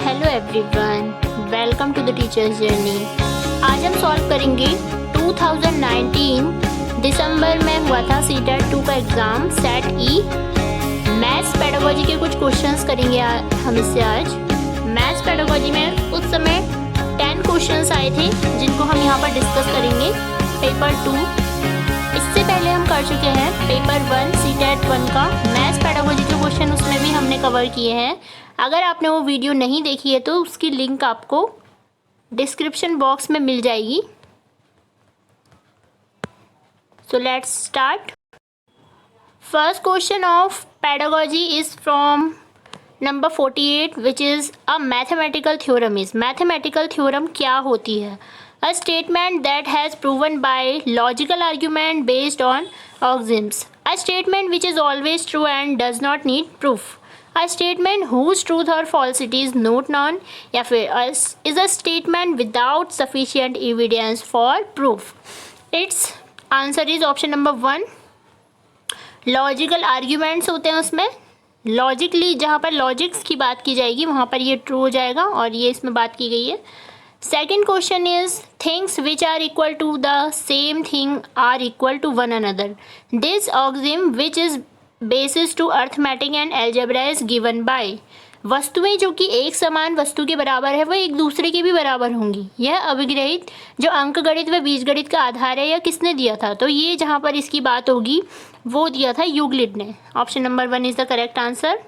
Hello everyone, welcome to the teachers journey. आज हम solve करेंगे 2019 दिसंबर में हुआ था सीटेट 2 का एग्ज़ाम सेट ई मैथ्स पेडागोजी के कुछ क्वेश्चंस करेंगे हम इससे। आज मैथ्स पेडागोजी में उस समय 10 क्वेश्चंस आए थे जिनको हम यहाँ पर डिस्कस करेंगे पेपर 2। इससे पहले हम कर चुके हैं पेपर 1 सीटेट 1 का मैथ्स पेडागोजी के क्वेश्चन, उसमें भी हमने कवर किए हैं। अगर आपने वो वीडियो नहीं देखी है तो उसकी लिंक आपको डिस्क्रिप्शन बॉक्स में मिल जाएगी। So let's start. First question of pedagogy is from number 48 which is a mathematical theorem. Is mathematical theorem क्या होती है? A statement that has proven by logical argument based on axioms. A statement which is always true and does not need proof. A statement whose truth or falsity is not known या फिर is a statement without sufficient evidence for proof. Its answer is option number 1. Logical arguments होते हैं उसमें, logically जहाँ पर logics की बात की जाएगी वहाँ पर ये ट्रू हो जाएगा और ये इसमें बात की गई है। Second question is things which are equal to the same thing are equal to one another. This axiom which is basis to arithmetic and algebra is given by. वस्तुएं जो कि एक समान वस्तु के बराबर है वो एक दूसरे के भी बराबर होंगी। यह अभिग्रहित जो अंकगणित व बीजगणित का आधार है, यह किसने दिया था? तो ये जहाँ पर इसकी बात होगी वो दिया था यूक्लिड ने। Option number 1 is the correct answer.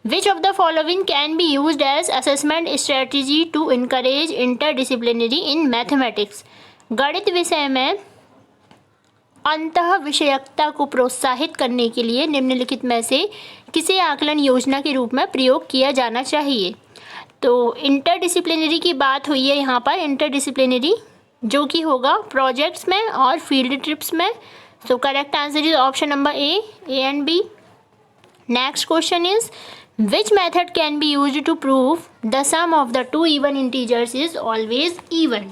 Which of the following can be used as assessment strategy to encourage interdisciplinary in mathematics? गणित विषय में अंतः विषयकता को प्रोत्साहित करने के लिए निम्नलिखित में से किसे आकलन योजना के रूप में प्रयोग किया जाना चाहिए? तो इंटरडिसिप्लिनरी की बात हुई है यहाँ पर, इंटरडिसिप्लिनरी जो कि होगा प्रोजेक्ट्स में और फील्ड ट्रिप्स में। So correct answer is option number A and B. Next question is which method can be used to prove the sum of the two even integers is always even?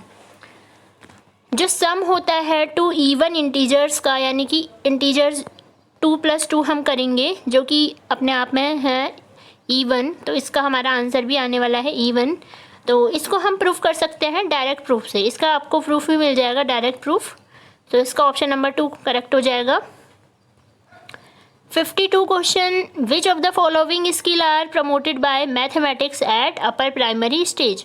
जो सम होता है to even integers का, यानी कि integers 2 + 2 हम करेंगे जो कि अपने आप में है इवन, तो इसका हमारा आंसर भी आने वाला है इवन। तो इसको हम प्रूफ कर सकते हैं डायरेक्ट प्रूफ से, इसका आपको प्रूफ भी मिल जाएगा डायरेक्ट प्रूफ। तो इसका ऑप्शन नंबर 2 करेक्ट हो जाएगा। 52 question which of the following skill are promoted by mathematics at upper primary stage?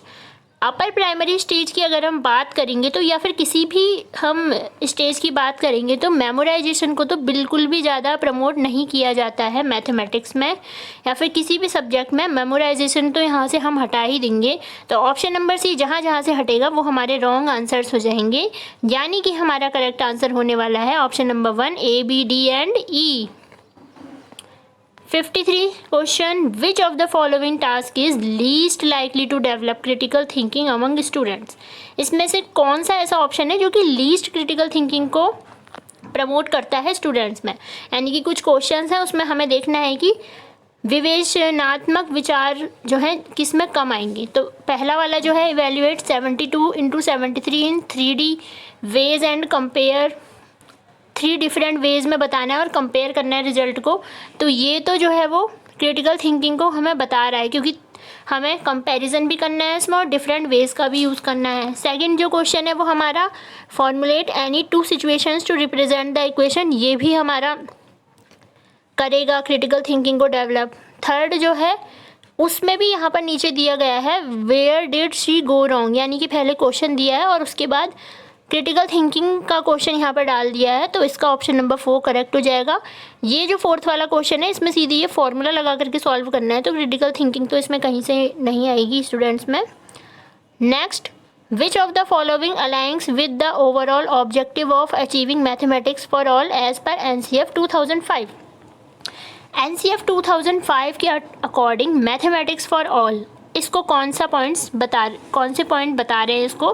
Upper primary stage की अगर हम बात करेंगे तो या फिर किसी भी हम स्टेज की बात करेंगे तो मेमोराइजेशन को तो बिल्कुल भी ज़्यादा प्रमोट नहीं किया जाता है मैथमेटिक्स में या फिर किसी भी सब्जेक्ट में। मेमोराइजेशन तो यहाँ से हम हटा ही देंगे। तो ऑप्शन नंबर सी जहाँ जहाँ से हटेगा वो हमारे रॉन्ग आंसर्स हो जाएंगे, यानी कि हमारा करेक्ट आंसर होने वाला है option number 1 A, B, D and E। 53 question which of the following task is least likely to develop critical thinking among students? इसमें से कौन सा ऐसा ऑप्शन है जो कि लीस्ट क्रिटिकल थिंकिंग को प्रमोट करता है स्टूडेंट्स में? यानी कि कुछ क्वेश्चंस हैं उसमें हमें देखना है कि विवेचनात्मक विचार जो है किस में कम आएंगे। तो पहला वाला जो है evaluate 72 × 73 in 3D ways and compare, 3 different ways में बताना है और कंपेयर करना है रिजल्ट को। तो ये तो जो है वो क्रिटिकल थिंकिंग को हमें बता रहा है क्योंकि हमें कंपैरिजन भी करना है इसमें और डिफरेंट वेज का भी यूज़ करना है। सेकंड जो क्वेश्चन है वो हमारा formulate any 2 situations to represent the equation, ये भी हमारा करेगा क्रिटिकल थिंकिंग को डेवलप। थर्ड जो है उसमें भी यहाँ पर नीचे दिया गया है where did she go wrong, यानी कि पहले क्वेश्चन दिया है और उसके बाद क्रिटिकल थिंकिंग का क्वेश्चन यहाँ पर डाल दिया है। तो इसका ऑप्शन नंबर 4 करेक्ट हो जाएगा। ये जो 4th वाला क्वेश्चन है इसमें सीधे ये फॉर्मूला लगा करके सॉल्व करना है, तो क्रिटिकल थिंकिंग तो इसमें कहीं से नहीं आएगी स्टूडेंट्स में। Next, which of the following aligns with the overall objective of achieving mathematics for all as per NCF 2005? NCF 2005 के अकॉर्डिंग मैथमेटिक्स फॉर ऑल, इसको कौन से पॉइंट बता रहे हैं इसको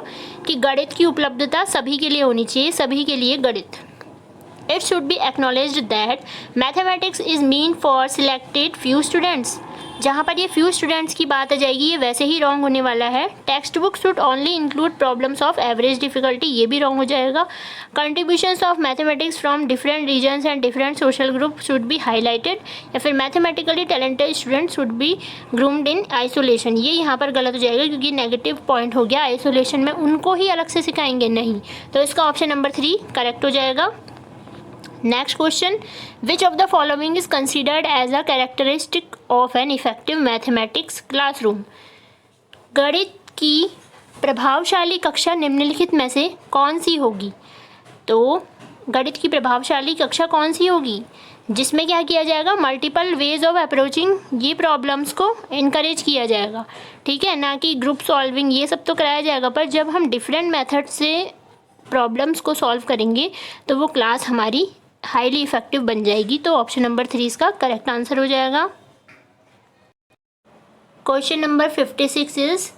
कि गणित की उपलब्धता सभी के लिए होनी चाहिए, सभी के लिए गणित। It should be acknowledged that mathematics is meant for selected few students. जहाँ पर ये few students की बात आ जाएगी ये वैसे ही wrong होने वाला है. Text book should only include problems of average difficulty, ये भी wrong हो जाएगा. Contributions of mathematics from different regions and different social groups should be highlighted. या फिर mathematically talented students should be groomed in isolation, ये यहाँ पर गलत हो जाएगा क्योंकि नेगेटिव पॉइंट हो गया. आइसोलेशन में उनको ही अलग से सिखाएंगे नहीं, तो इसका ऑप्शन नंबर 3 करेक्ट हो जाएगा. Next question, which of the following is considered as a characteristic of an effective mathematics classroom. गणित की प्रभावशाली कक्षा निम्नलिखित में से कौन सी होगी. तो गणित की प्रभावशाली कक्षा कौन सी होगी जिसमें क्या किया जाएगा, मल्टीपल वेज ऑफ अप्रोचिंग ये प्रॉब्लम्स को इनकरेज किया जाएगा. ठीक है, ना कि ग्रुप सॉल्विंग, ये सब तो कराया जाएगा, पर जब हम डिफरेंट मेथड से प्रॉब्लम्स को सॉल्व करेंगे तो वो क्लास हमारी हाईली इफेक्टिव बन जाएगी. तो ऑप्शन नंबर 3 इसका करेक्ट आंसर हो जाएगा. Question number 56 is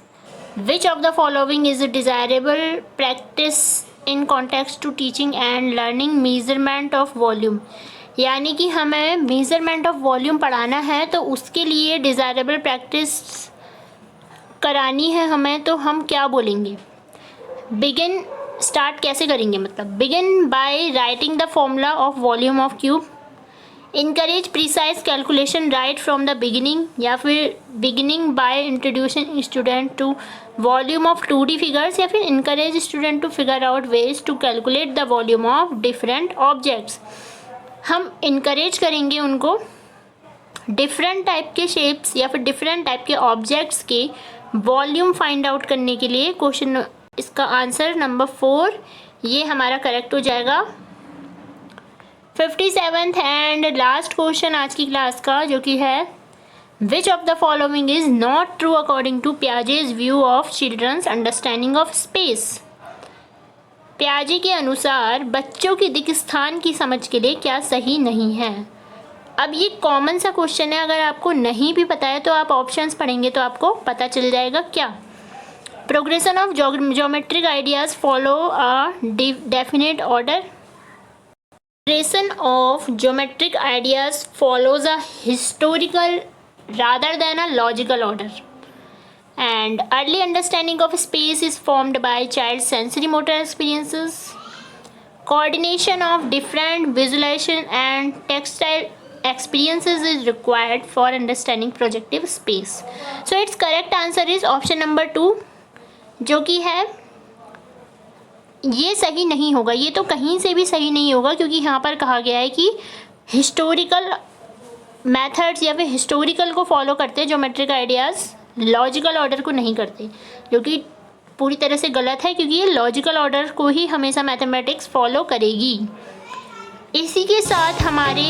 which of the following is a desirable practice in context to teaching and learning measurement of volume. यानी कि हमें मेजरमेंट ऑफ वॉल्यूम पढ़ाना है तो उसके लिए डिजायरेबल प्रैक्टिस करानी है हमें, तो हम क्या बोलेंगे. बिगिन स्टार्ट कैसे करेंगे, मतलब begin by writing the formula of volume of cube. Encourage precise calculation right from the beginning, या फिर beginning by introducing student to volume of 2D figures, या फिर encourage student to figure out ways to calculate the volume of different objects. हम encourage करेंगे उनको different type के shapes या फिर डिफरेंट टाइप के ऑब्जेक्ट्स के वॉल्यूम फाइंड आउट करने के लिए. क्वेश्चन इसका आंसर नंबर 4 ये हमारा करेक्ट हो जाएगा. 57th एंड लास्ट क्वेश्चन आज की क्लास का, जो कि है which of the following is not true according to Piaget's view of childrens understanding of space. पियाजे के अनुसार बच्चों की दिक् स्थान की समझ के लिए क्या सही नहीं है. अब ये कॉमन सा क्वेश्चन है, अगर आपको नहीं भी पता है तो आप ऑप्शंस पढ़ेंगे तो आपको पता चल जाएगा. क्या progression of geometric ideas follow a definite order. Progression of geometric ideas follows a historical rather than a logical order. And early understanding of space is formed by child's sensory motor experiences. Coordination of different visualization and textile experiences is required for understanding projective space. So its correct answer is option number 2, जो कि है ये सही नहीं होगा. ये तो कहीं से भी सही नहीं होगा क्योंकि यहाँ पर कहा गया है कि हिस्टोरिकल मेथड्स या फिर हिस्टोरिकल को फॉलो करते हैं ज्योमेट्रिक आइडियाज़, लॉजिकल ऑर्डर को नहीं करते, जो कि पूरी तरह से गलत है क्योंकि ये लॉजिकल ऑर्डर को ही हमेशा मैथमेटिक्स फॉलो करेगी. इसी के साथ हमारे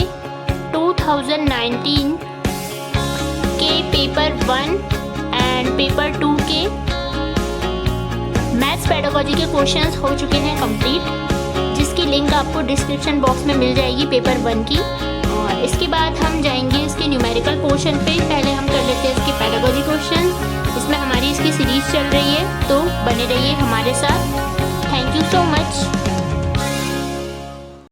2019 के पेपर 1 एंड पेपर 2 के मैथ्स पेडागोजी के क्वेश्चंस हो चुके हैं कंप्लीट, जिसकी लिंक आपको डिस्क्रिप्शन बॉक्स में मिल जाएगी पेपर 1 की. और इसके बाद हम जाएंगे इसके न्यूमेरिकल पोर्शन पे. पहले हम कर लेते हैं इसके पेडागोजी क्वेश्चन. इसमें हमारी इसकी सीरीज़ चल रही है, तो बने रहिए हमारे साथ.